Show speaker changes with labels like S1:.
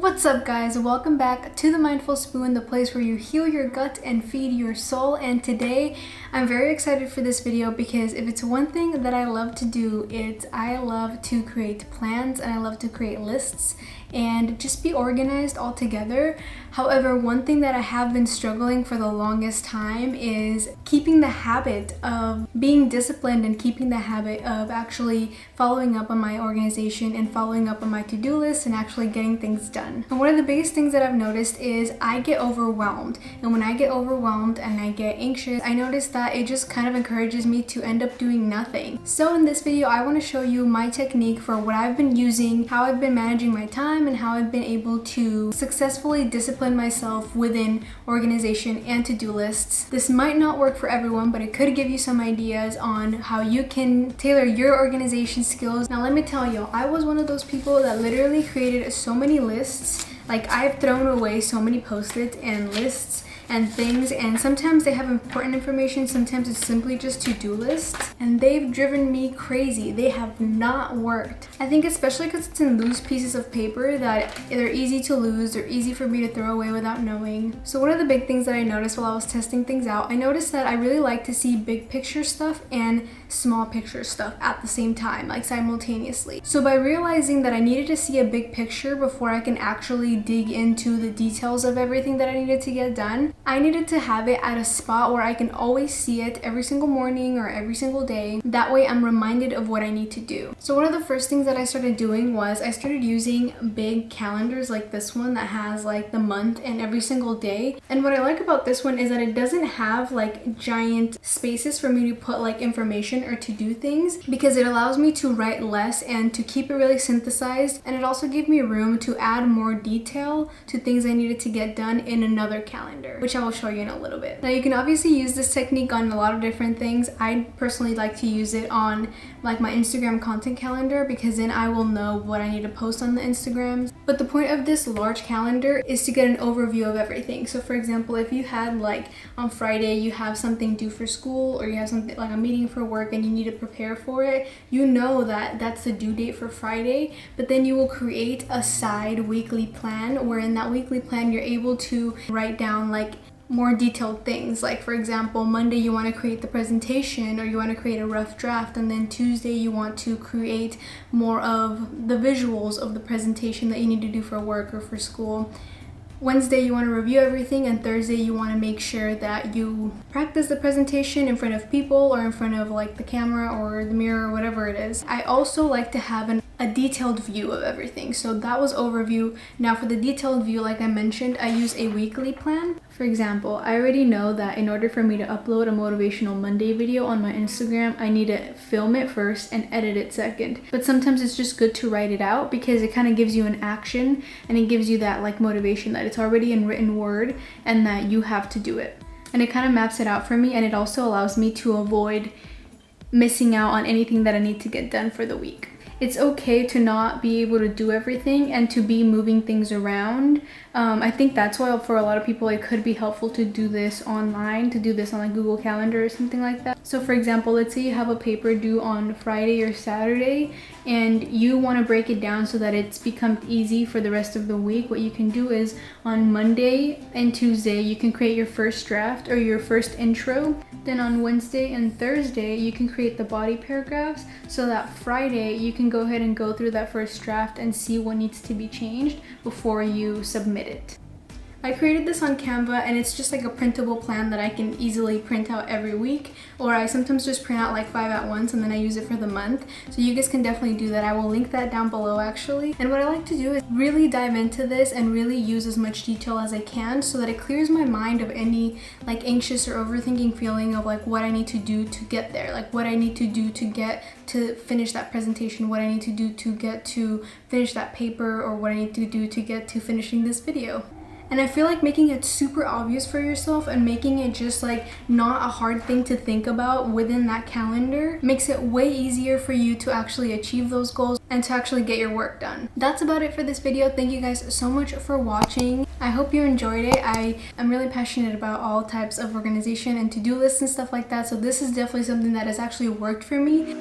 S1: What's up guys, welcome back to the Mindful Spoon, the place where you heal your gut and feed your soul. And today I'm very excited for this video because if it's one thing that I love to do, it's I love to create plans and I love to create lists and just be organized all together. However, one thing that I have been struggling for the longest time is keeping the habit of being disciplined and keeping the habit of actually following up on my organization and following up on my to-do list and actually getting things done. And one of the biggest things that I've noticed is I get overwhelmed. And when I get overwhelmed and I get anxious, I notice that it just kind of encourages me to end up doing nothing. So in this video, I want to show you my technique for what I've been using, how I've been managing my time, and how I've been able to successfully discipline myself within organization and to-do lists. This might not work for everyone, but it could give you some ideas on how you can tailor your organization skills. Now let me tell you, I was one of those people that literally created so many lists. Like, I've thrown away so many post-its and lists and things, and sometimes they have important information, sometimes it's simply just to-do lists, and they've driven me crazy. They have not worked. I think especially because it's in loose pieces of paper that they're easy to lose, they're easy for me to throw away without knowing. So one of the big things that I noticed while I was testing things out, I noticed that I really like to see big picture stuff and small picture stuff at the same time, like simultaneously. So by realizing that I needed to see a big picture before I can actually dig into the details of everything that I needed to get done, I needed to have it at a spot where I can always see it every single morning or every single day. That way I'm reminded of what I need to do. So one of the first things that I started doing was I started using big calendars like this one that has like the month and every single day. And what I like about this one is that it doesn't have like giant spaces for me to put like information or to do things, because it allows me to write less and to keep it really synthesized, and it also gave me room to add more detail to things I needed to get done in another calendar, which I will show you in a little bit. Now you can obviously use this technique on a lot of different things. I personally like to use it on like my Instagram content calendar, because then I will know what I need to post on the Instagrams. But the point of this large calendar is to get an overview of everything. So for example, if you had like on Friday you have something due for school, or you have something like a meeting for work and you need to prepare for it, you know that that's the due date for Friday, but then you will create a side weekly plan where in that weekly plan you're able to write down like more detailed things. Like for example, Monday you want to create the presentation or you want to create a rough draft, and then Tuesday you want to create more of the visuals of the presentation that you need to do for work or for school. Wednesday you want to review everything, and Thursday you want to make sure that you practice the presentation in front of people or in front of like the camera or the mirror or whatever it is. I also like to have a detailed view of everything. So that was overview. Now for the detailed view, like I mentioned, I use a weekly plan. For example, I already know that in order for me to upload a motivational Monday video on my Instagram, I need to film it first and edit it second. But sometimes it's just good to write it out, because it kind of gives you an action and it gives you that like motivation that it's already in written word and that you have to do it. And it kind of maps it out for me, and it also allows me to avoid missing out on anything that I need to get done for the week. It's okay to not be able to do everything and to be moving things around. I think that's why for a lot of people it could be helpful to do this online, to do this on like Google Calendar or something like that. So for example, let's say you have a paper due on Friday or Saturday and you want to break it down so that it's become easy for the rest of the week. What you can do is on Monday and Tuesday you can create your first draft or your first intro. Then on Wednesday and Thursday you can create the body paragraphs, so that Friday you can go ahead and go through that first draft and see what needs to be changed before you submit it. I created this on Canva, and it's just like a printable plan that I can easily print out every week, or I sometimes just print out like 5 at once and then I use it for the month. So you guys can definitely do that. I will link that down below actually. And what I like to do is really dive into this and really use as much detail as I can so that it clears my mind of any like anxious or overthinking feeling of like what I need to do to get there, like what I need to do to get to finish that presentation, what I need to do to get to finish that paper, or what I need to do to get to finishing this video. And I feel like making it super obvious for yourself and making it just like not a hard thing to think about within that calendar makes it way easier for you to actually achieve those goals and to actually get your work done. That's about it for this video. Thank you guys so much for watching. I hope you enjoyed it. I am really passionate about all types of organization and to-do lists and stuff like that. So this is definitely something that has actually worked for me.